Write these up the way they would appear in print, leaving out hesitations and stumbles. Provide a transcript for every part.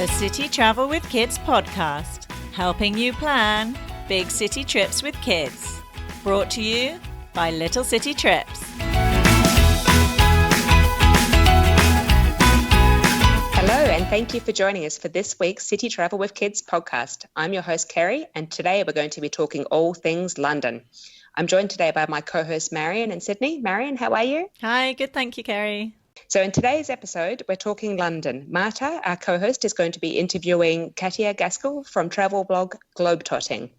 the City Travel with Kids podcast, helping you plan big city trips with kids. Brought to you by Little City Trips. Hello, and thank you for joining us for this week's City Travel with Kids podcast. I'm your host, Kerry, and today we're going to be talking all things London. I'm joined today by my co-host, Marion in Sydney. Marion, how are you? Hi, good, thank you, Kerry. So in today's episode, we're talking London. Marta, our co-host, is going to be interviewing Katja Gaskell from travel blog Globetotting.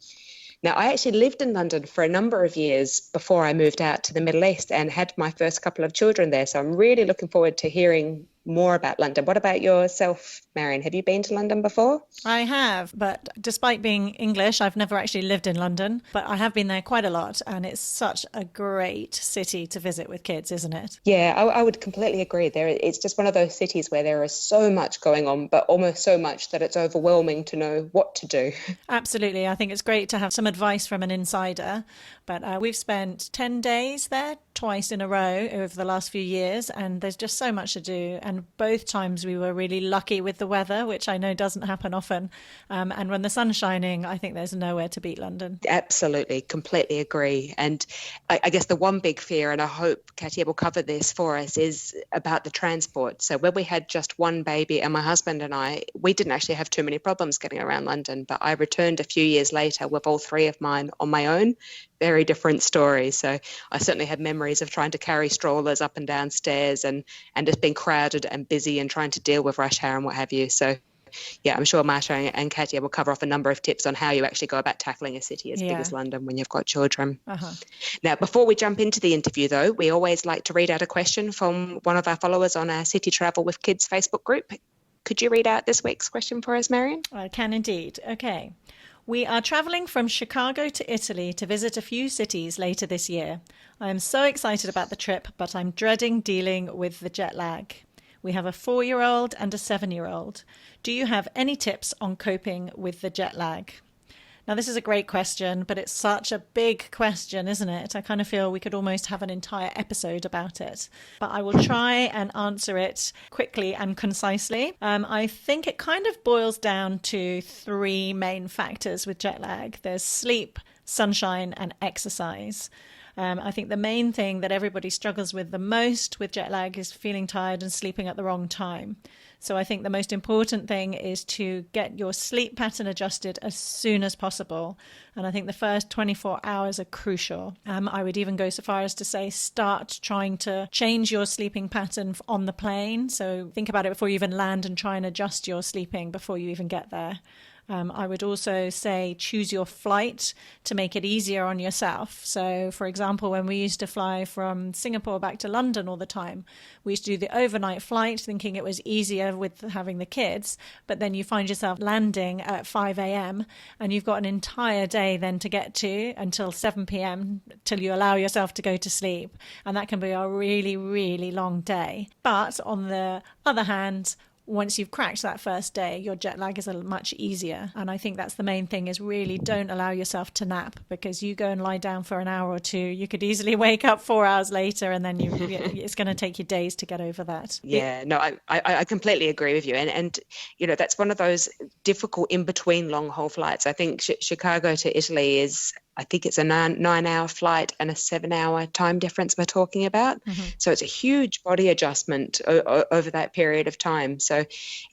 Now, I actually lived in London for a number of years before I moved out to the Middle East and had my first couple of children there. So I'm really looking forward to hearing more about London. What about yourself, Marion? Have you been to London before? I have, but despite being English, I've never actually lived in London, but I have been there quite a lot, and it's such a great city to visit with kids, isn't it? Yeah, I would completely agree. It's just one of those cities where there is so much going on, but almost so much that it's overwhelming to know what to do. Absolutely. I think it's great to have some advice from an insider, but we've spent 10 days there twice in a row over the last few years, and there's just so much to do. And both times we were really lucky with the weather, which I know doesn't happen often. And when the sun's shining, I think there's nowhere to beat London. Absolutely, completely agree. And I guess the one big fear, and I hope Katja will cover this for us, is about the transport. So when we had just one baby and my husband and I, we didn't actually have too many problems getting around London, but I returned a few years later with all three of mine on my own. Very different story. So I certainly have memories of trying to carry strollers up and down stairs and just being crowded and busy and trying to deal with rush hour and what have you. So yeah, I'm sure Marta and Katja will cover off a number of tips on how you actually go about tackling a city as big as London when you've got children. Now, before we jump into the interview, though, we always like to read out a question from one of our followers on our City Travel with Kids Facebook group. Could you read out this week's question for us, Marion? I can indeed. Okay. We are travelling from Chicago to Italy to visit a few cities later this year. I am so excited about the trip, but I'm dreading dealing with the jet lag. We have a 4-year-old and a 7-year-old. Do you have any tips on coping with the jet lag? Now, this is a great question, but it's such a big question, isn't it? I kind of feel we could almost have an entire episode about it. But I will try and answer it quickly and concisely. I think it kind of boils down to 3 main factors with jet lag. There's sleep, sunshine, and exercise. I think the main thing that everybody struggles with the most with jet lag is feeling tired and sleeping at the wrong time. So I think the most important thing is to get your sleep pattern adjusted as soon as possible. And I think the first 24 hours are crucial. I would even go so far as to say start trying to change your sleeping pattern on the plane. So think about it before you even land and try and adjust your sleeping before you even get there. I would also say choose your flight to make it easier on yourself. So, for example, when we used to fly from Singapore back to London all the time, we used to do the overnight flight thinking it was easier with having the kids, but then you find yourself landing at 5 a.m. and you've got an entire day then to get to until 7 p.m. till you allow yourself to go to sleep. And that can be a really, really long day. But on the other hand, once you've cracked that first day, your jet lag is much easier. And I think that's the main thing, is really don't allow yourself to nap, because you go and lie down for an hour or two, you could easily wake up 4 hours later, and then it's going to take you days to get over that. Yeah, no, I completely agree with you. And you know, that's one of those difficult in-between long-haul flights. I think Chicago to Italy is, I think it's a 9-hour flight and a 7-hour time difference we're talking about. So it's a huge body adjustment over that period of time. So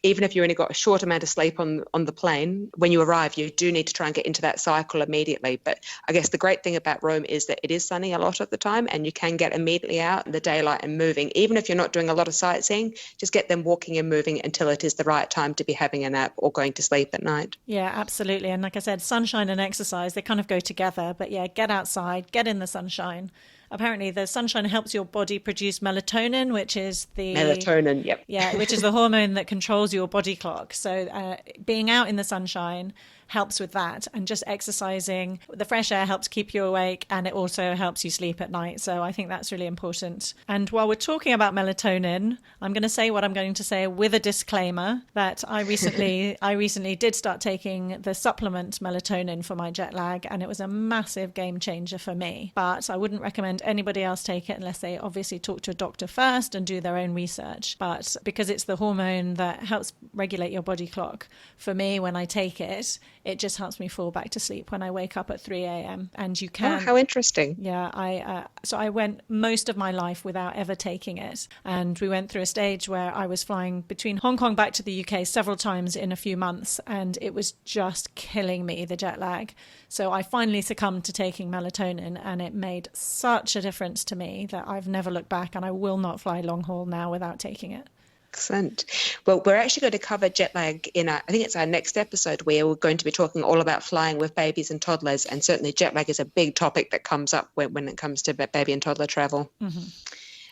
even if you only got a short amount of sleep on the plane, when you arrive, you do need to try and get into that cycle immediately. But I guess the great thing about Rome is that it is sunny a lot of the time, and you can get immediately out in the daylight and moving. Even if you're not doing a lot of sightseeing, just get them walking and moving until it is the right time to be having a nap or going to sleep at night. Yeah, absolutely. And like I said, sunshine and exercise, they kind of go together. But yeah, get outside, get in the sunshine. Apparently the sunshine helps your body produce melatonin, which is which is the hormone that controls your body clock. So being out in the sunshine helps with that, and just exercising, the fresh air helps keep you awake, and it also helps you sleep at night. So I think that's really important. And while we're talking about melatonin, I'm going to say what I'm going to say with a disclaimer, that I recently did start taking the supplement melatonin for my jet lag, and it was a massive game changer for me. But I wouldn't recommend recommend anybody else take it unless they obviously talk to a doctor first and do their own research. But because it's the hormone that helps regulate your body clock, for me, when I take it, it just helps me fall back to sleep when I wake up at 3 a.m. And you can... Oh, how interesting. Yeah, so I went most of my life without ever taking it. And we went through a stage where I was flying between Hong Kong back to the UK several times in a few months, and it was just killing me, the jet lag. So I finally succumbed to taking melatonin, and it made such a difference to me that I've never looked back, and I will not fly long haul now without taking it. Excellent. Well, we're actually going to cover jet lag in I think it's our next episode, where we're going to be talking all about flying with babies and toddlers. And certainly jet lag is a big topic that comes up when it comes to baby and toddler travel. Mm-hmm.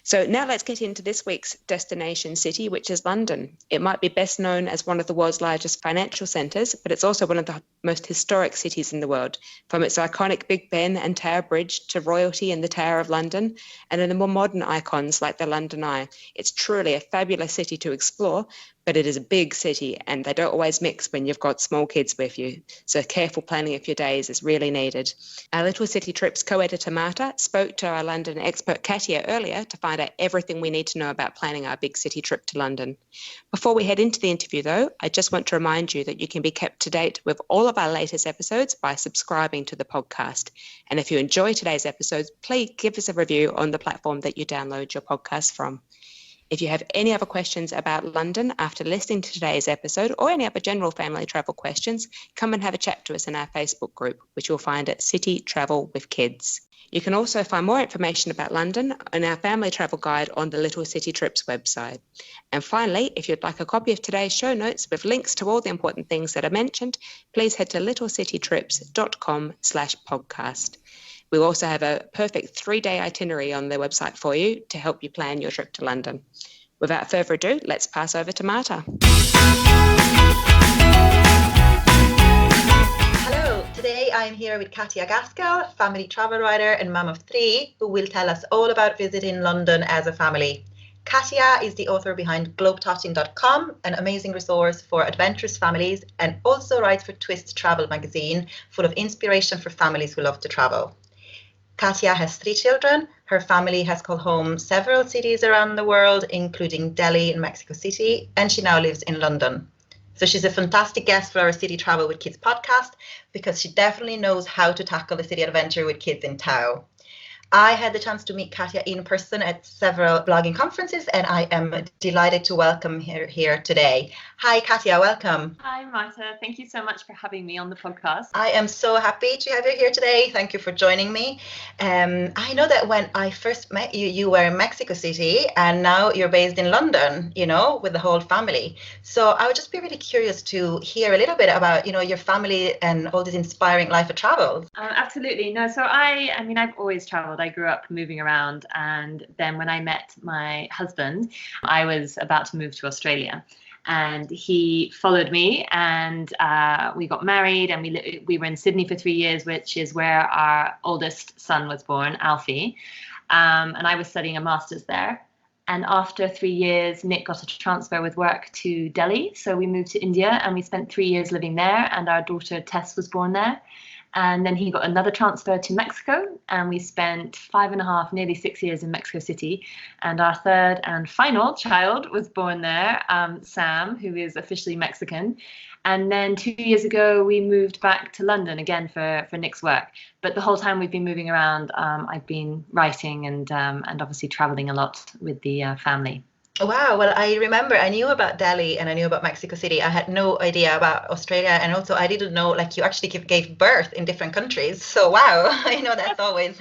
So now let's get into this week's destination city, which is London. It might be best known as one of the world's largest financial centres, but it's also one of the most historic cities in the world, from its iconic Big Ben and Tower Bridge to royalty and the Tower of London, and in the more modern icons like the London Eye. It's truly a fabulous city to explore, but it is a big city, and they don't always mix when you've got small kids with you. So careful planning of your days is really needed. Our Little City Trips co-editor Marta spoke to our London expert Katja earlier to find out everything we need to know about planning our big city trip to London. Before we head into the interview, though, I just want to remind you that you can be kept to date with all of our latest episodes by subscribing to the podcast. And if you enjoy today's episodes, please give us a review on the platform that you download your podcast from. If you have any other questions about London after listening to today's episode, or any other general family travel questions, come and have a chat to us in our Facebook group, which you'll find at City Travel with Kids. You can also find more information about London in our family travel guide on the Little City Trips website. And finally, if you'd like a copy of today's show notes with links to all the important things that are mentioned, please head to littlecitytrips.com/podcast. We'll also have a perfect 3-day itinerary on their website for you to help you plan your trip to London. Without further ado, let's pass over to Marta. Hello, today I'm here with Katja Gaskell, family travel writer and mum of 3, who will tell us all about visiting London as a family. Katja is the author behind Globetotting.com, an amazing resource for adventurous families, and also writes for Twist Travel magazine, full of inspiration for families who love to travel. Katja has 3 children. Her family has called home several cities around the world, including Delhi and Mexico City, and she now lives in London. So she's a fantastic guest for our City Travel with Kids podcast, because she definitely knows how to tackle the city adventure with kids in tow. I had the chance to meet Katja in person at several blogging conferences, and I am delighted to welcome her here today. Hi, Katja, welcome. Hi, Marta. Thank you so much for having me on the podcast. I am so happy to have you here today. Thank you for joining me. I know that when I first met you, you were in Mexico City, and now you're based in London, with the whole family. So I would just be really curious to hear a little bit about, your family and all this inspiring life of travel. Absolutely. No, so I've always traveled. I grew up moving around, and then when I met my husband, I was about to move to Australia, and he followed me, and we got married, and we were in Sydney for 3 years, which is where our oldest son was born, Alfie, and I was studying a master's there. And after 3 years, Nick got a transfer with work to Delhi, so we moved to India, and we spent 3 years living there, and our daughter Tess was born there. And then he got another transfer to Mexico, and we spent 5.5, nearly 6 years in Mexico City. And our third and final child was born there, Sam, who is officially Mexican. And then 2 years ago, we moved back to London again for Nick's work. But the whole time we've been moving around, I've been writing and obviously traveling a lot with the family. Wow. Well, I remember I knew about Delhi and I knew about Mexico City. I had no idea about Australia. And also I didn't know, you actually gave birth in different countries. So, wow, that's always.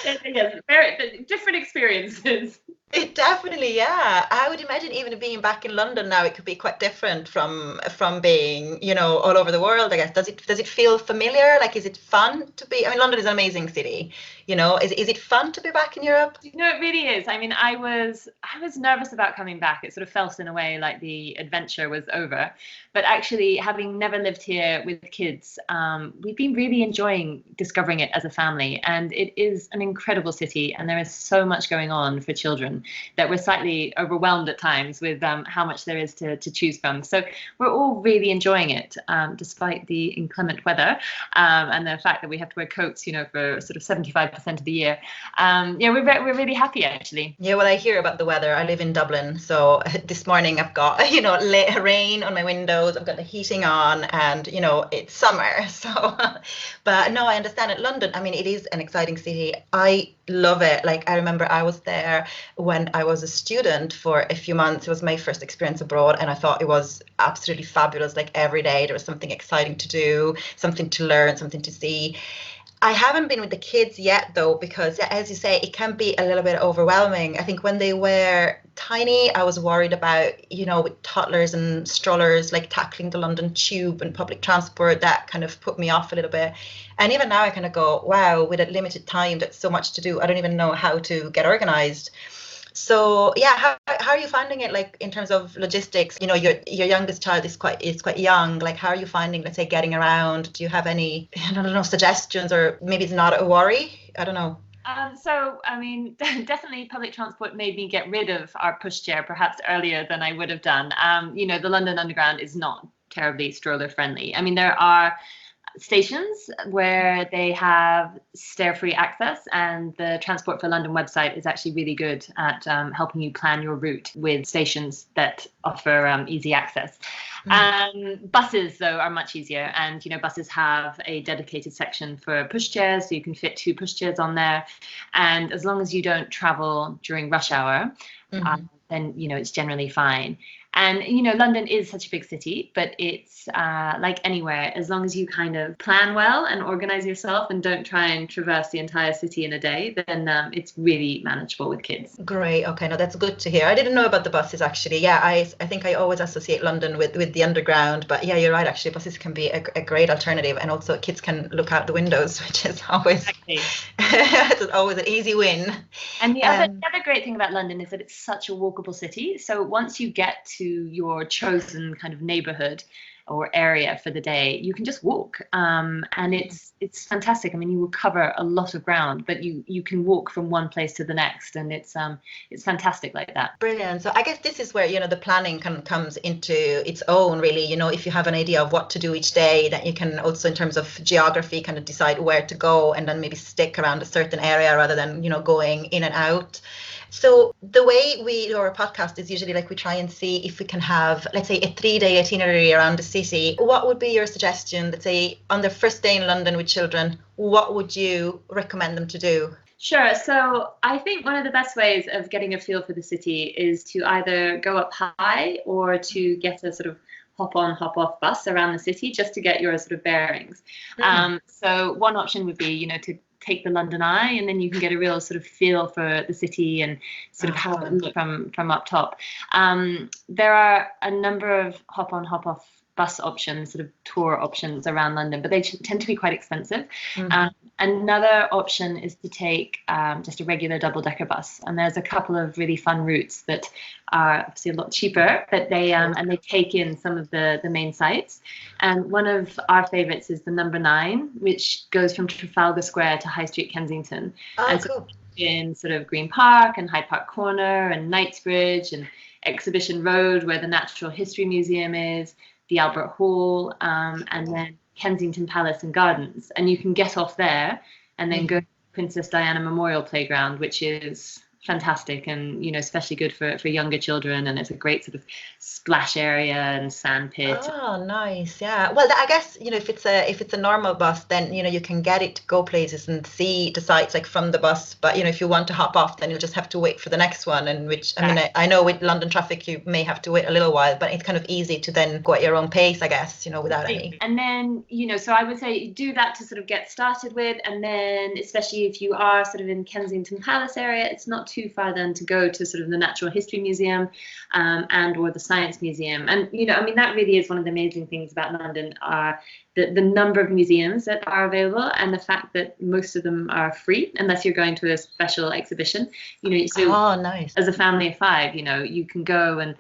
Yes, very different experiences. It definitely, yeah. I would imagine even being back in London now, it could be quite different from being, all over the world, I guess. Does it feel familiar? Is it fun to be? London is an amazing city. Is it fun to be back in Europe? It really is. I was nervous about coming back. It sort of felt in a way like the adventure was over. But actually, having never lived here with kids, we've been really enjoying discovering it as a family. And it is an incredible city, and there is so much going on for children. London that we're slightly overwhelmed at times with how much there is to choose from. So we're all really enjoying it, despite the inclement weather and the fact that we have to wear coats, for sort of 75% of the year. We're really happy, actually. Yeah, well, I hear about the weather. I live in Dublin, so this morning I've got, rain on my windows. I've got the heating on, and it's summer. So, but no, I understand it. London, I mean, it is an exciting city. I love it. Like, I remember I was there when I was a student for a few months. It was my first experience abroad, and I thought it was absolutely fabulous. Like, every day there was something exciting to do, something to learn, something to see. I haven't been with the kids yet, though, because, as you say, it can be a little bit overwhelming. I think when they were tiny, I was worried about, with toddlers and strollers, like tackling the London Tube and public transport. That kind of put me off a little bit. And even now I kind of go, wow, with a limited time, that's so much to do. I don't even know how to get organized. So yeah, how are you finding it, like, in terms of logistics? Your youngest child is quite young. Like, how are you finding, let's say, getting around? Do you have any, I don't know, suggestions, or maybe it's not a worry? I don't know. So, I mean, definitely public transport made me get rid of our pushchair perhaps earlier than I would have done. The London Underground is not terribly stroller friendly. I mean, there are stations where they have stair-free access, and the Transport for London website is actually really good at helping you plan your route with stations that offer easy access. Buses, though, are much easier, and buses have a dedicated section for pushchairs, so you can fit 2 pushchairs on there, and as long as you don't travel during rush hour, then it's generally fine. And, London is such a big city, but it's like anywhere, as long as you kind of plan well and organize yourself and don't try and traverse the entire city in a day, then it's really manageable with kids. Great. Okay, no, that's good to hear. I didn't know about the buses, actually. Yeah, I think I always associate London with the Underground, but yeah, you're right, actually. Buses can be a great alternative, and also kids can look out the windows, which is always, it's always an easy win. And the other great thing about London is that it's such a walkable city. So once you get to your chosen kind of neighborhood or area for the day, you can just walk, and it's fantastic. I mean, you will cover a lot of ground, but you can walk from one place to the next, and it's fantastic like that. Brilliant. So I guess this is where the planning comes into its own, really. If you have an idea of what to do each day, then you can also, in terms of geography, kind of decide where to go, and then maybe stick around a certain area rather than going in and out. So the way we do our podcast is usually, like, we try and see if we can have, let's say, a 3-day itinerary around the city. What would be your suggestion? Let's say on their first day in London with children, what would you recommend them to do? Sure. So I think one of the best ways of getting a feel for the city is to either go up high or to get a sort of hop on, hop off bus around the city just to get your sort of bearings. So one option would be, to take the London Eye, and then you can get a real sort of feel for the city and sort of how it looks from up top. There are a number of hop on, hop off bus options, sort of tour options around London, but they tend to be quite expensive. Another option is to take just a regular double-decker bus, and there's a couple of really fun routes that are obviously a lot cheaper, but they and they take in some of the main sites. And one of our favorites is the number 9, which goes from Trafalgar Square to High Street, Kensington. And cool. In sort of Green Park and Hyde Park Corner and Knightsbridge and Exhibition Road, where the Natural History Museum is, the Albert Hall, and then Kensington Palace and Gardens. And you can get off there and then go to Princess Diana Memorial Playground, which is fantastic and especially good for younger children, and it's a great sort of splash area and sand pit. Oh, nice. Yeah. Well, I guess if it's a normal bus, then you can get it to go places and see the sites, like, from the bus. But if you want to hop off, then you'll just have to wait for the next one. And which, I mean, I know with London traffic you may have to wait a little while, but it's kind of easy to then go at your own pace, I guess, without any. And then so I would say do that to sort of get started with, and then especially if you are sort of in Kensington Palace area, it's not too far then to go to sort of the Natural History Museum and or the Science Museum. And I mean, that really is one of the amazing things about London, are the number of museums that are available and the fact that most of them are free unless you're going to a special exhibition. So Nice. as a family of 5, you can go and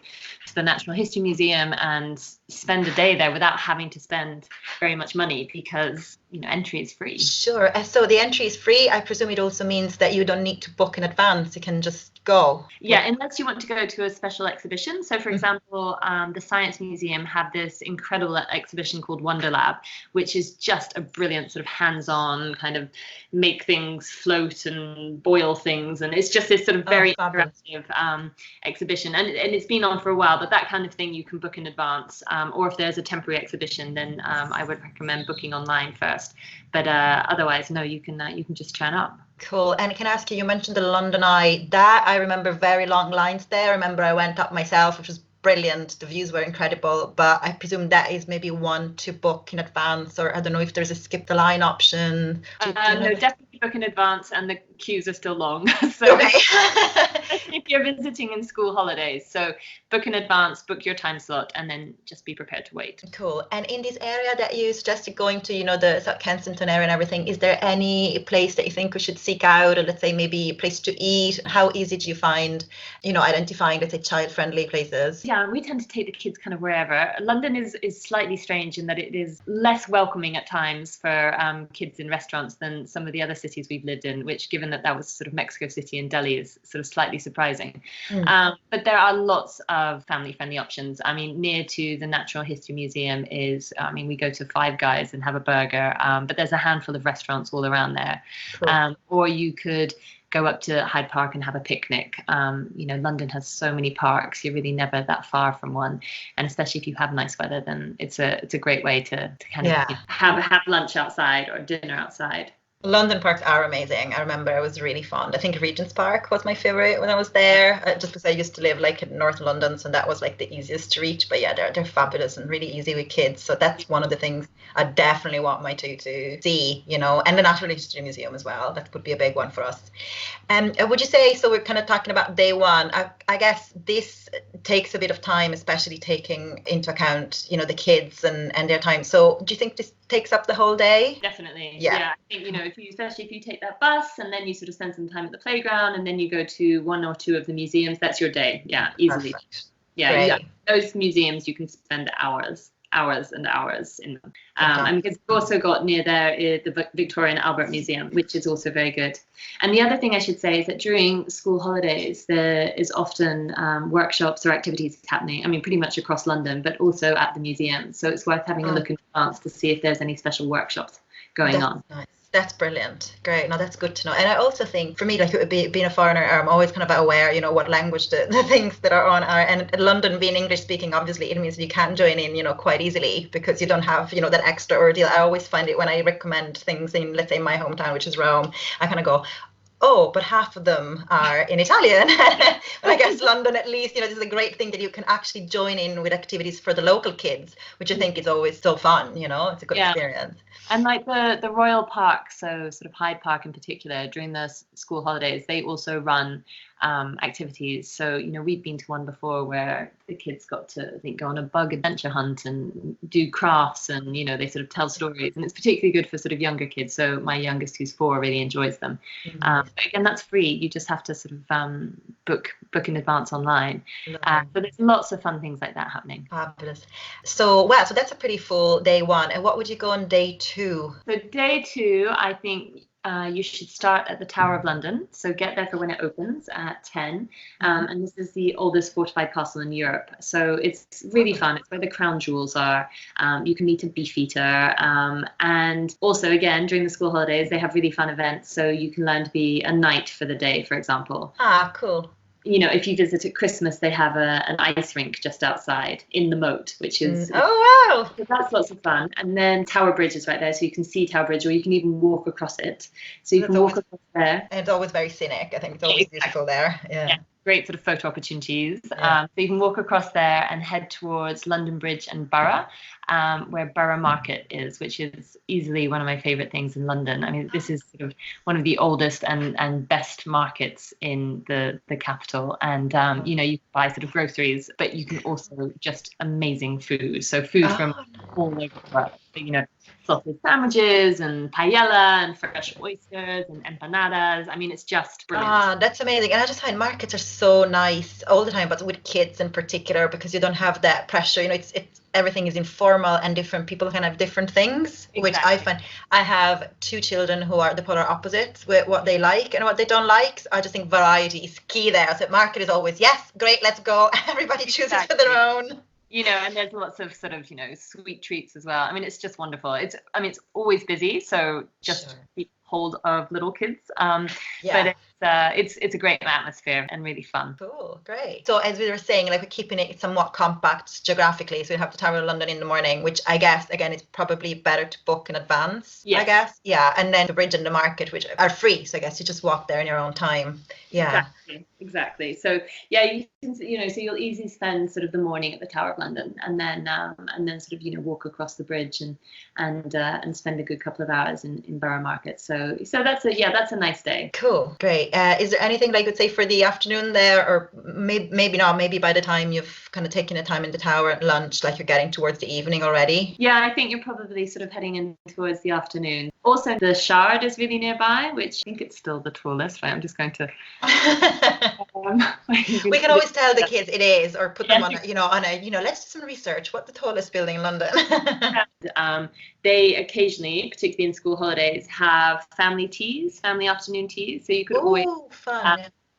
to the Natural History Museum and spend a day there without having to spend very much money because entry is free. Sure. So the entry is free. I presume it also means that you don't need to book in advance. You can just go. Yeah, unless you want to go to a special exhibition. So, for example, the Science Museum had this incredible exhibition called Wonder Lab, which is just a brilliant sort of hands-on kind of make things float and boil things. And it's just this sort of very interactive exhibition. And it's been on for a while, but that kind of thing you can book in advance. Or if there's a temporary exhibition, then I would recommend booking online first. But otherwise, no, you can just turn up. Cool. And can I ask you, you mentioned the London Eye. That I remember very long lines there. I remember I went up myself, which was brilliant. The views were incredible, but I presume that is maybe one to book in advance, or I don't know if there's a skip the line option. No, definitely book in advance, and the queues are still long. So okay. if you're visiting in school holidays, so book in advance, book your time slot, and then just be prepared to wait. Cool. And in this area that you suggested going to, the South Kensington area and everything, is there any place that you think we should seek out, or let's say maybe a place to eat? How easy do you find, identifying, let's say, child-friendly places? Yeah, we tend to take the kids kind of wherever. London is slightly strange in that it is less welcoming at times for kids in restaurants than some of the other cities we've lived in, which, given that was sort of Mexico City and Delhi, is sort of slightly surprising. But there are lots of family-friendly options. I mean, near to the Natural History Museum we go to Five Guys and have a burger, but there's a handful of restaurants all around there. Cool. Or you could go up to Hyde Park and have a picnic. London has so many parks. You're really never that far from one. And especially if you have nice weather, then it's a great way to kind of have lunch outside or dinner outside. London parks are amazing. I remember I was really fond. I think Regent's Park was my favorite when I was there, just because I used to live like in North London, so that was like the easiest to reach. But yeah, they're fabulous and really easy with kids. So that's one of the things I definitely want my two to see, and the Natural History Museum as well. That would be a big one for us. Would you say, so we're kind of talking about day one, I guess this takes a bit of time, especially taking into account, the kids and their time. So do you think this takes up the whole day? Definitely. Yeah. I think, especially if you take that bus and then you sort of spend some time at the playground and then you go to one or two of the museums, that's your day. Yeah, easily. Perfect. Yeah. Those museums, you can spend hours and hours in them. And because we've also got near there the Victoria and Albert Museum, which is also very good. And the other thing I should say is that during school holidays, there is often workshops or activities happening, pretty much across London, but also at the museum. So it's worth having a look in advance to see if there's any special workshops going on. Nice. That's brilliant. Great. Now that's good to know. And I also think for me, like it would be being a foreigner, I'm always kind of aware, what language the things that are on are. And London being English speaking, obviously it means you can join in, quite easily because you don't have, that extra ordeal. I always find it when I recommend things in, let's say, my hometown, which is Rome, I kind of go, oh, but half of them are in Italian. But I guess London, at least, this is a great thing that you can actually join in with activities for the local kids, which I think is always so fun, it's a good experience. And like the Royal Park, so sort of Hyde Park in particular, during the school holidays, they also run activities. So, we've been to one before where the kids got to, I think, go on a bug adventure hunt and do crafts and, they sort of tell stories. And it's particularly good for sort of younger kids. So my youngest, who's 4, really enjoys them. But again, that's free. You just have to sort of book in advance online. But there's lots of fun things like that happening. Fabulous. So that's a pretty full day one. And what would you go on day 2? So day 2, I think you should start at the Tower of London. So get there for when it opens at 10. And this is the oldest fortified castle in Europe. So it's really fun. It's where the crown jewels are. You can meet a beefeater. And also, again, during the school holidays, they have really fun events. So you can learn to be a knight for the day, for example. Cool. If you visit at Christmas, they have an ice rink just outside in the moat, which is wow. So that's lots of fun. And then Tower Bridge is right there, so you can see Tower Bridge, or you can even walk across it. So you can walk across there. And it's always very scenic. I think it's always beautiful there. Yeah. Great sort of photo opportunities. So you can walk across there and head towards London Bridge and Borough. where Borough Market is, which is easily one of my favorite things in London. I mean, this is sort of one of the oldest and best markets in the capital. And, you know, you can buy sort of groceries, but you can also just amazing food. So food from all over the world, you know, sausage sandwiches and paella and fresh oysters and empanadas. I mean, it's just brilliant. That's amazing. And I just find markets are so nice all the time, but with kids in particular, because you don't have that pressure. You know, it's everything is informal and different people can have different things, which I find. I have two children who are the polar opposites with what they like and what they don't like. So I just think variety is key there. So market is always, yes, great, let's go. Everybody chooses for their own. You know, and there's lots of sort of, you know, sweet treats as well. I mean, it's just wonderful. It's always busy, so just keep hold of little kids. But it's a great atmosphere and really fun. Cool, great. So as we were saying, like we're keeping it somewhat compact geographically, so you have to travel to London in the morning, which I guess again is probably better to book in advance. I guess, and then the bridge and the market, which are free, so I guess you just walk there in your own time. Exactly. So you can, you know, so you'll easily spend sort of the morning at the Tower of London, and then sort of, you know, walk across the bridge and spend a good couple of hours in Borough Market. So that's a nice day. Cool, great. Is there anything like, would say for the afternoon there, or maybe not? Maybe by the time you've kind of taken the time in the Tower at lunch, like you're getting towards the evening already. Yeah, I think you're probably sort of heading in towards the afternoon. Also, the Shard is really nearby, which I think it's still the tallest. Right, I'm just going to. We can always tell the kids it is, or put them on a, let's do some research. What's the tallest building in London? They occasionally, particularly in school holidays, have family afternoon teas. So you could always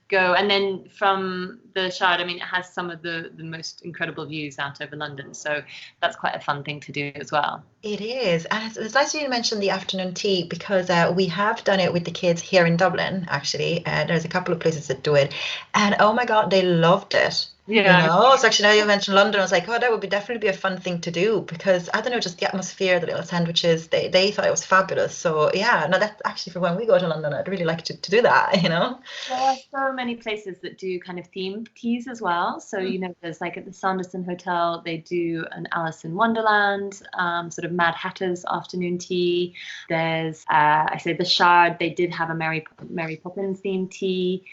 go. And then from the Shard, I mean, it has some of the most incredible views out over London. So that's quite a fun thing to do as well. It is. And it's nice you mentioned the afternoon tea, because we have done it with the kids here in Dublin, actually. There's a couple of places that do it. And oh my God, they loved it. Yeah. You know, so actually now you mentioned London, I was like, oh, that would definitely be a fun thing to do, because I don't know, just the atmosphere, the little sandwiches, they thought it was fabulous. So yeah, no, that's actually for when we go to London, I'd really like to do that, you know. There are so many places that do kind of themed teas as well. So, you know, there's like at the Sanderson Hotel, they do an Alice in Wonderland, sort of Mad Hatter's afternoon tea. There's, I say the Shard, they did have a Mary Poppins themed tea.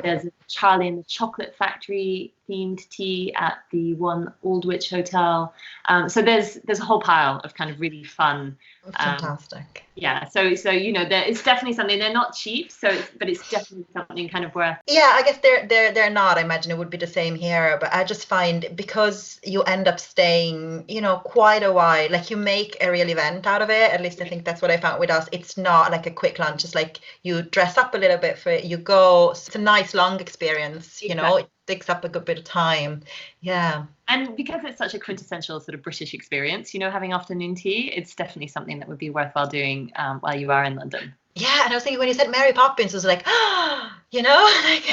There's a Charlie and the Chocolate Factory themed tea at the One Aldwych Hotel. So there's a whole pile of kind of really fun. Fantastic. Yeah. So you know, it's definitely something. They're not cheap, but it's definitely something kind of worth. Yeah, I guess they're not. I imagine it would be the same here, but I just find because you end up staying, you know, quite a while. Like you make a real event out of it. At least I think that's what I found with us. It's not like a quick lunch. It's like you dress up a little bit for it. You go. It's a nice long experience. You know, it takes up a good bit of time. Yeah. And because it's such a quintessential sort of British experience, you know, having afternoon tea, it's definitely something that would be worthwhile doing while you are in London. Yeah, and I was thinking when you said Mary Poppins, I was like, you know, like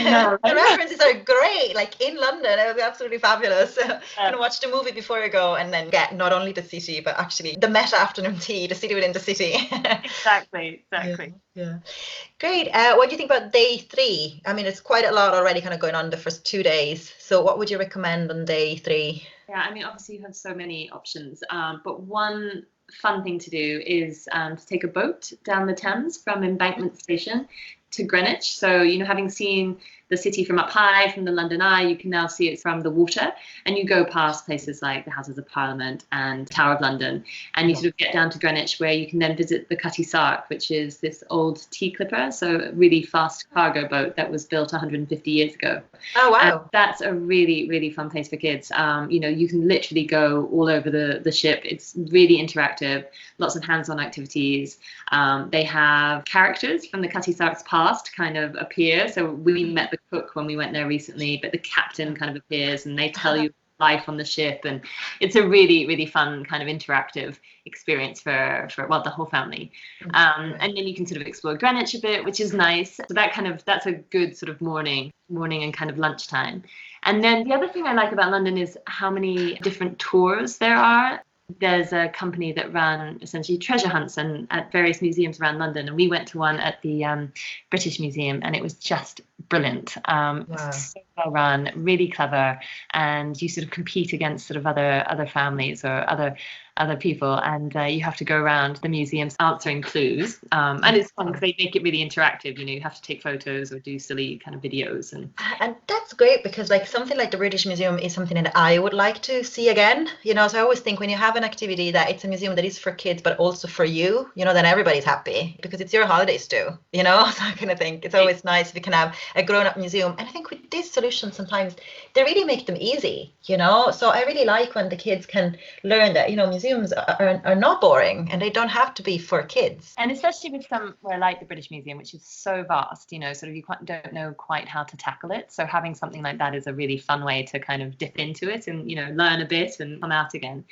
the references are great. Like in London, it would be absolutely fabulous. And watch the movie before you go, and then get not only the city, but actually the meta afternoon tea, the city within the city. Exactly. Yeah. Great. What do you think about day 3? I mean, it's quite a lot already kind of going on the first 2 days. So what would you recommend on day 3? Yeah, I mean, obviously you have so many options, but one fun thing to do is to take a boat down the Thames from Embankment Station to Greenwich. So, you know, having seen the city from up high, from the London Eye, you can now see it from the water, and you go past places like the Houses of Parliament and Tower of London, and you sort of get down to Greenwich, where you can then visit the Cutty Sark, which is this old tea clipper, so a really fast cargo boat that was built 150 years ago. Oh, wow. And that's a really, really fun place for kids. You know, you can literally go all over the ship. It's really interactive, lots of hands-on activities. They have characters from the Cutty Sark's past kind of appear. So we met the cook when we went there recently, but the captain kind of appears and they tell you life on the ship, and it's a really, really fun kind of interactive experience for the whole family. And then you can sort of explore Greenwich a bit, which is nice. So that's a good sort of morning and kind of lunchtime. And then the other thing I like about London is how many different tours there are. There's a company that ran essentially treasure hunts at various museums around London, and we went to one at the British Museum, and it was just brilliant. Wow. So well run, really clever, and you sort of compete against sort of other families or other people, and you have to go around the museums answering clues, and it's fun because they make it really interactive. You have to take photos or do silly kind of videos, and that's great, because like something like the British Museum is something that I would like to see again. So I always think when you have an activity that it's a museum that is for kids but also for you, then everybody's happy because it's your holidays too. So I kind of think it's always nice if you can have a grown-up museum, and I think with these solutions sometimes they really make them easy. So I really like when the kids can learn that museums are not boring and they don't have to be for kids. And especially with somewhere like the British Museum, which is so vast, sort of you don't know quite how to tackle it. So having something like that is a really fun way to kind of dip into it and, learn a bit and come out again.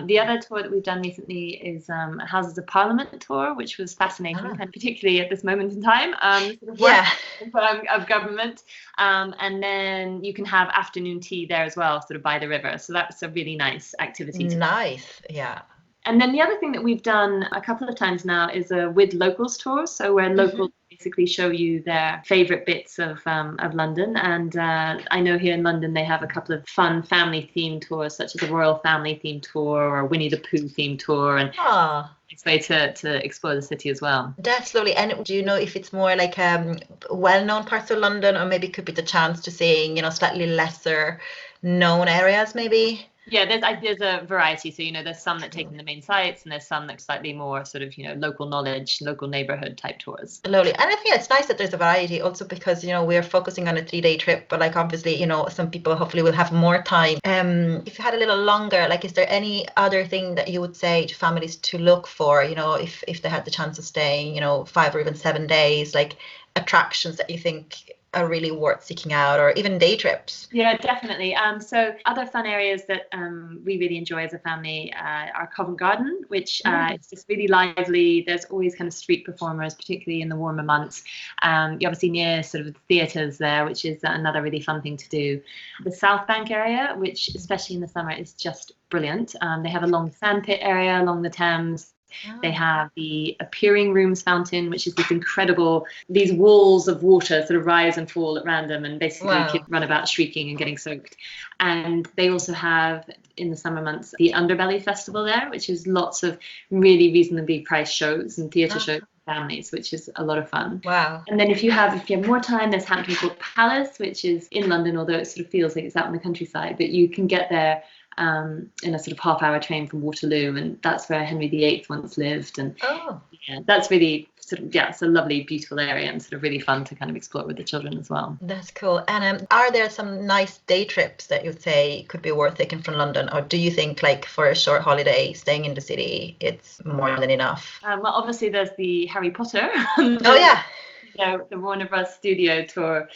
The other tour that we've done recently is a Houses of Parliament tour, which was fascinating, and particularly at this moment in time, of government. And then you can have afternoon tea there as well, sort of by the river. So that's a really nice activity. Nice, yeah. And then the other thing that we've done a couple of times now is a with locals tour. So where locals basically show you their favourite bits of London. And I know here in London they have a couple of fun family themed tours, such as a royal family themed tour or a Winnie the Pooh themed tour. And it's a way to explore the city as well. That's lovely. And do you know if it's more like well-known parts of London, or maybe could be the chance to seeing slightly lesser known areas maybe? Yeah, there's a variety. So, there's some that take in the main sites, and there's some that slightly more sort of, local knowledge, local neighborhood type tours. Lovely. And I think it's nice that there's a variety also because, we're focusing on a 3-day trip, but like obviously, some people hopefully will have more time. If you had a little longer, like, is there any other thing that you would say to families to look for, if they had the chance of staying, 5 or even 7 days, like attractions that you think are really worth seeking out, or even day trips? Yeah, definitely. So other fun areas that we really enjoy as a family are Covent Garden, which is just really lively. There's always kind of street performers, particularly in the warmer months. You're obviously near sort of theatres there, which is another really fun thing to do. The South Bank area, which especially in the summer is just brilliant. They have a long sandpit area along the Thames. They have the Appearing Rooms fountain, which is this incredible, these walls of water sort of rise and fall at random, and basically kids run about shrieking and getting soaked. And they also have, in the summer months, the Underbelly Festival there, which is lots of really reasonably priced shows and theatre shows for families, which is a lot of fun. Wow. And then if you have more time, there's Hampton Court Palace, which is in London, although it sort of feels like it's out in the countryside, but you can get there in a sort of half-hour train from Waterloo, and that's where Henry VIII once lived. And that's really sort of it's a lovely, beautiful area, and sort of really fun to kind of explore with the children as well. That's cool. And are there some nice day trips that you'd say could be worth taking from London, or do you think like for a short holiday, staying in the city, it's more than enough? Well, obviously there's the Harry Potter. The Warner Bros. Studio tour,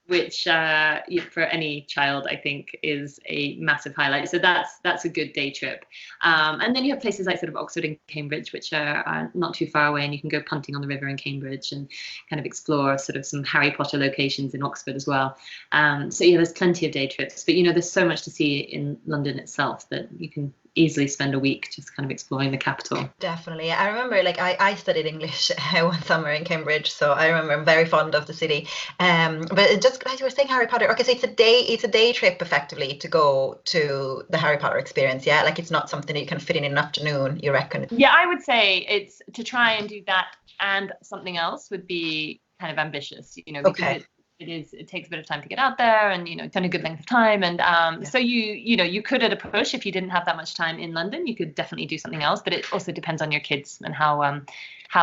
which for any child, I think, is a massive highlight. So that's a good day trip. And then you have places like sort of Oxford and Cambridge, which are not too far away, and you can go punting on the river in Cambridge and kind of explore sort of some Harry Potter locations in Oxford as well. So there's plenty of day trips. But there's so much to see in London itself that you can easily spend a week just kind of exploring the capital. Definitely. I remember like I studied English one summer in Cambridge, so I remember I'm very fond of the city. But just as you were saying, Harry Potter, okay, so it's a day trip effectively to go to the Harry Potter experience, yeah? Like it's not something that you can fit in an afternoon, you reckon? Yeah, I would say it's to try and do that and something else would be kind of ambitious, because it takes a bit of time to get out there, and it's on a good length of time, and so you could at a push, if you didn't have that much time in London, you could definitely do something else, but it also depends on your kids and how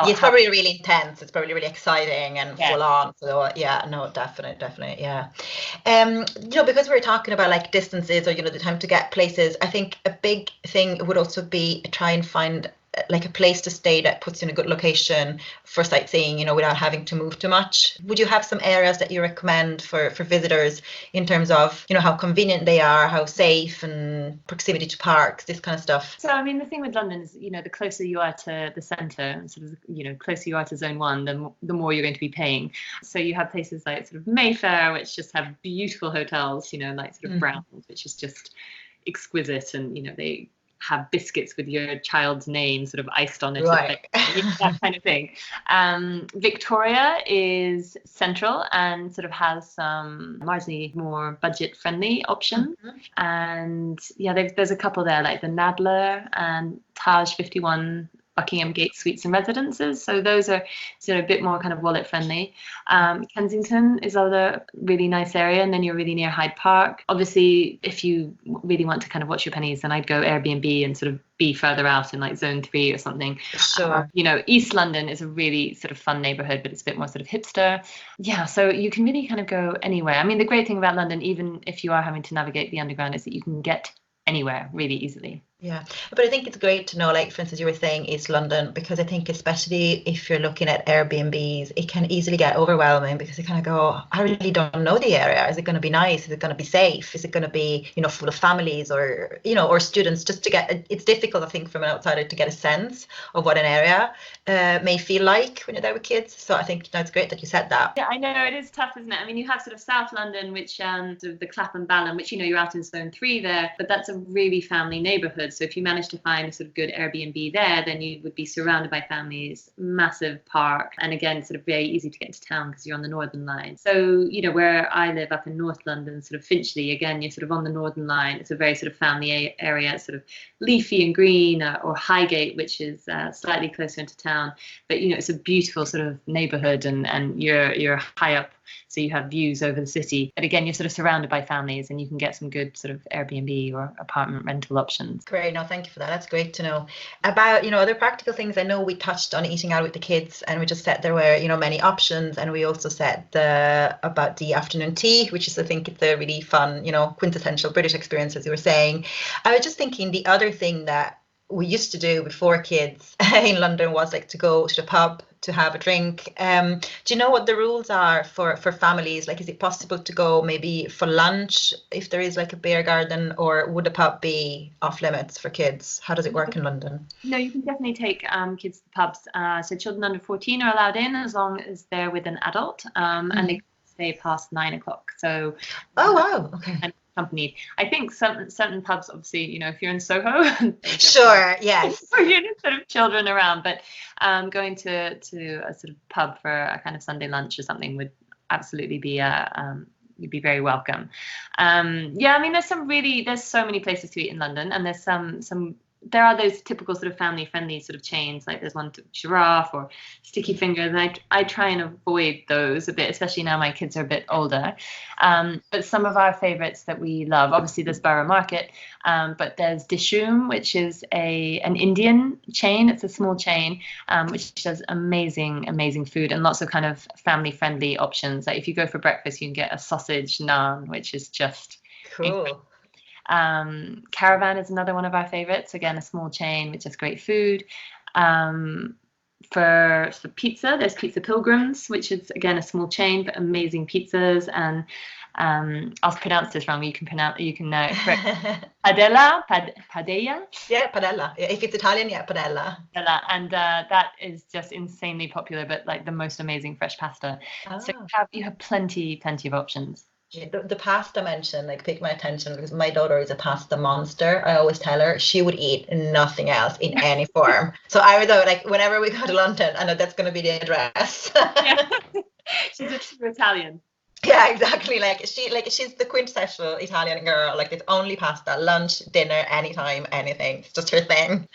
it's probably really intense, it's probably really exciting and full on, so definitely because we're talking about like distances or the time to get places, I think a big thing would also be try and find like a place to stay that puts you in a good location for sightseeing, without having to move too much. Would you have some areas that you recommend for visitors in terms of, how convenient they are, how safe, and proximity to parks, this kind of stuff? So, the thing with London is, the closer you are to the centre, sort of, closer you are to Zone 1, the more you're going to be paying. So you have places like sort of Mayfair, which just have beautiful hotels, like sort of Browns, which is just exquisite, and, they have biscuits with your child's name sort of iced on it, Right. that kind of thing. Victoria is central and sort of has some marginally more budget-friendly options. And yeah, there's a couple there, like the Nadler and Taj 51 Buckingham Gate Suites and Residences. So those are sort of a bit more kind of wallet friendly. Kensington is another really nice area, and then you're really near Hyde Park. Obviously, if you really want to kind of watch your pennies, then I'd go Airbnb and sort of be further out in like zone 3 or something. Sure. East London is a really sort of fun neighborhood, but it's a bit more sort of hipster. Yeah, so you can really kind of go anywhere. I mean, the great thing about London, even if you are having to navigate the underground, is that you can get anywhere really easily. Yeah, but I think it's great to know, like, for instance, you were saying East London, because I think especially if you're looking at Airbnbs, it can easily get overwhelming because you kind of go, I really don't know the area. Is it going to be nice? Is it going to be safe? Is it going to be, full of families or, or students? Just to get, it's difficult, I think, from an outsider to get a sense of what an area may feel like when you're there with kids. So I think it's great that you said that. Yeah, I know it is tough, isn't it? I mean, you have sort of South London, which sort of the Clapham Balham, which, you're out in zone 3 there, but that's a really family neighborhood. So if you manage to find a sort of good Airbnb there, then you would be surrounded by families, massive park, and again, sort of very easy to get into town because you're on the Northern Line. So, where I live up in North London, sort of Finchley, again, you're sort of on the Northern Line. It's a very sort of family area, sort of leafy and green, or Highgate, which is slightly closer into town. But, it's a beautiful sort of neighborhood, and you're high up, so you have views over the city. But again, you're sort of surrounded by families, and you can get some good sort of Airbnb or apartment rental options. Great. No, thank you for that. That's great to know. About, other practical things. I know we touched on eating out with the kids, and we just said there were, many options. And we also said about the afternoon tea, which is, I think, it's a really fun, quintessential British experience, as you were saying. I was just thinking the other thing that we used to do before kids in London was like to go to the pub to have a drink. Do you know what the rules are for families? Like, is it possible to go maybe for lunch if there is like a beer garden, or would a pub be off limits for kids? How does it work in London? No, you can definitely take kids to pubs. So children under 14 are allowed in as long as they're with an adult, and they can stay past 9 o'clock. So, oh wow, okay. And accompanied. I think certain pubs, obviously, if you're in Soho, sure, yes, for sort of children around, but going to a sort of pub for a kind of Sunday lunch or something would absolutely be you'd be very welcome. Yeah, I mean, there's so many places to eat in London, and there's there are those typical sort of family friendly sort of chains, like there's one to Giraffe or Sticky Fingers, and I try and avoid those a bit, especially now my kids are a bit older. But some of our favorites that we love, obviously there's Borough Market, but there's Dishoom, which is an Indian chain. It's a small chain, which does amazing food and lots of kind of family friendly options. Like if you go for breakfast, you can get a sausage naan, which is just cool. Incredible. Caravan is another one of our favorites, again a small chain with just great food. For pizza, there's Pizza Pilgrims, which is again a small chain but amazing pizzas. And I'll pronounce this wrong, you can correct. Padella. Yeah, padella. If it's Italian, yeah, padella. And that is just insanely popular, but like the most amazing fresh pasta. So you have plenty of options. The pasta mention picked my attention because my daughter is a pasta monster. I always tell her she would eat nothing else in any form. So I would know, whenever we go to London, I know that's going to be the address. Yeah. She's a true Italian. Yeah, exactly. She's the quintessential Italian girl. It's only pasta, lunch, dinner, anytime, anything. It's just her thing.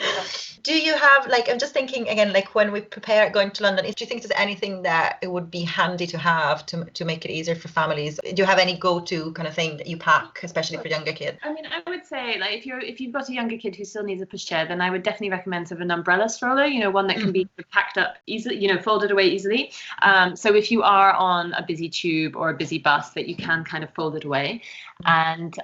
Do you have I'm just thinking again, when we prepare going to London, do you think there's anything that it would be handy to have to make it easier for families? Do you have any go-to kind of thing that you pack, especially for younger kids? I mean, I would say if you've got a younger kid who still needs a pushchair, then I would definitely recommend sort of an umbrella stroller. One that can be packed up easily, folded away easily. So if you are on a busy tube or a busy bus, that you can kind of fold it away. And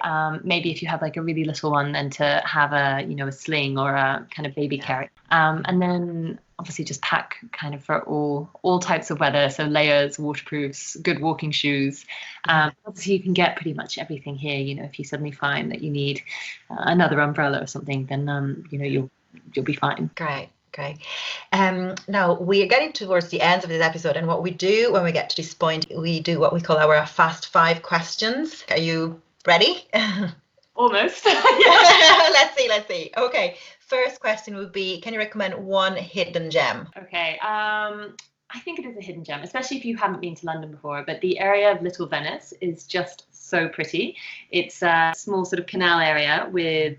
maybe if you have a really little one, then to have a sling or a kind of baby carry. And then obviously just pack kind of for all types of weather. So layers, waterproofs, good walking shoes. Obviously you can get pretty much everything here. If you suddenly find that you need another umbrella or something, then you'll be fine. Great. Now we're getting towards the end of this episode, and what we do when we get to this point, we do what we call our fast 5 questions. Are you ready? Almost. Let's see. Okay. First question would be, can you recommend one hidden gem? Okay. I think it is a hidden gem, especially if you haven't been to London before. But the area of Little Venice is just so pretty. It's a small sort of canal area with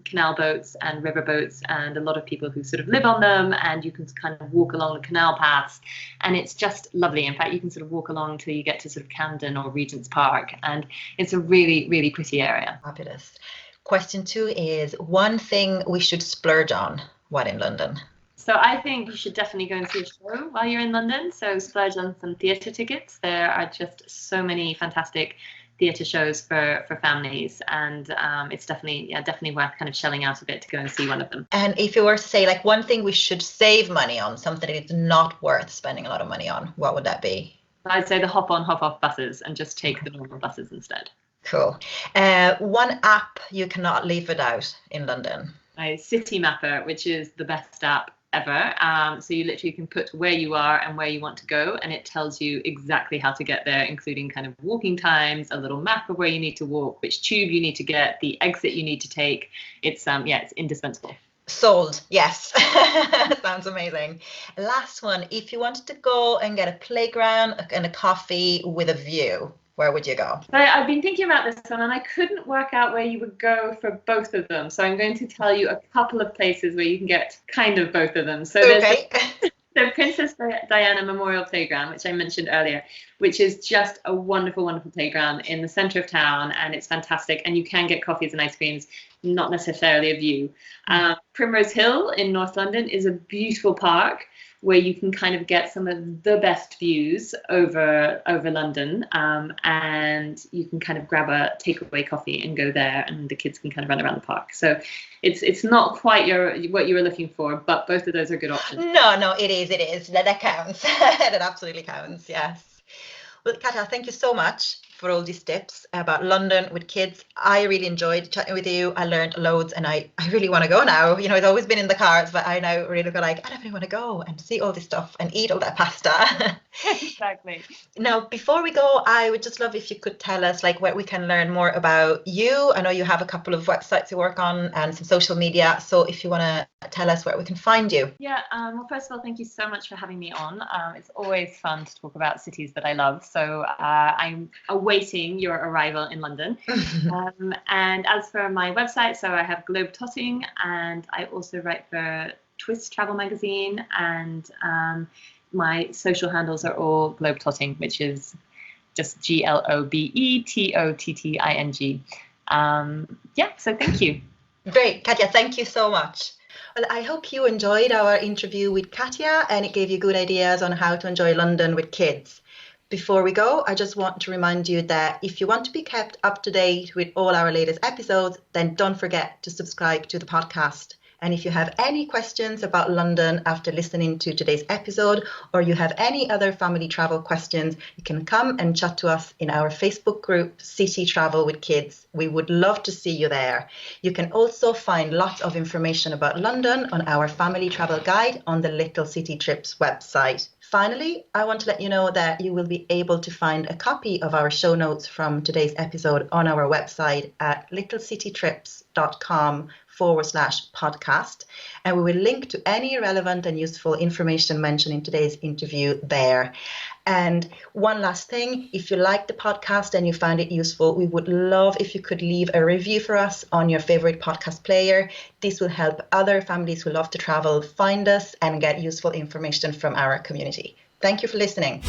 canal boats and river boats and a lot of people who sort of live on them, and you can kind of walk along the canal paths, and it's just lovely. In fact, you can sort of walk along till you get to sort of Camden or Regent's Park, and it's a really, really pretty area. Fabulous. Question 2 is one thing we should splurge on while in London. So I think you should definitely go and see a show while you're in London. So splurge on some theatre tickets. There are just so many fantastic theatre shows for families, and it's definitely worth kind of shelling out a bit to go and see one of them. And if you were to say like one thing we should save money on, something that is not worth spending a lot of money on, what would that be? I'd say the hop on, hop off buses, and just take the normal buses instead. Cool. One app you cannot live without in London. City Mapper, which is the best app ever. So you literally can put where you are and where you want to go, and it tells you exactly how to get there, including kind of walking times, a little map of where you need to walk, which tube you need to get, the exit you need to take. It's it's indispensable. Sold. Yes. Sounds amazing. Last one. If you wanted to go and get a playground and a coffee with a view, where would you go? I've been thinking about this one, and I couldn't work out where you would go for both of them. So I'm going to tell you a couple of places where you can get kind of both of them. So okay. There's the Princess Diana Memorial Playground, which I mentioned earlier, which is just a wonderful, wonderful playground in the centre of town, and it's fantastic. And you can get coffees and ice creams, not necessarily a view. Primrose Hill in North London is a beautiful park where you can kind of get some of the best views over London, and you can kind of grab a takeaway coffee and go there, and the kids can kind of run around the park. So it's not quite what you were looking for, but both of those are good options. No, it is. That counts. That absolutely counts. Yes. Well, Katja, thank you so much for all these tips about London with kids. I really enjoyed chatting with you. I learned loads, and I really want to go now. You know, it's always been in the cards, but I now really feel like I definitely want to go and see all this stuff and eat all that pasta. Exactly. Now, before we go, I would just love if you could tell us like where we can learn more about you. I know you have a couple of websites you work on and some social media. So if you want to tell us where we can find you. Yeah, well, first of all, thank you so much for having me on. It's always fun to talk about cities that I love. So I'm awaiting your arrival in London. And as for my website, so I have Globetotting, and I also write for Twist Travel Magazine, and my social handles are all Globetotting, which is just GLOBETOTTING. So thank you. Great, Katja, thank you so much. Well, I hope you enjoyed our interview with Katja, and it gave you good ideas on how to enjoy London with kids. Before we go, I just want to remind you that if you want to be kept up to date with all our latest episodes, then don't forget to subscribe to the podcast. And if you have any questions about London after listening to today's episode, or you have any other family travel questions, you can come and chat to us in our Facebook group, City Travel with Kids. We would love to see you there. You can also find lots of information about London on our family travel guide on the Little City Trips website. Finally, I want to let you know that you will be able to find a copy of our show notes from today's episode on our website at littlecitytrips.com/podcast. And we will link to any relevant and useful information mentioned in today's interview there. And one last thing, if you like the podcast and you found it useful, we would love if you could leave a review for us on your favorite podcast player. This will help other families who love to travel find us and get useful information from our community. Thank you for listening.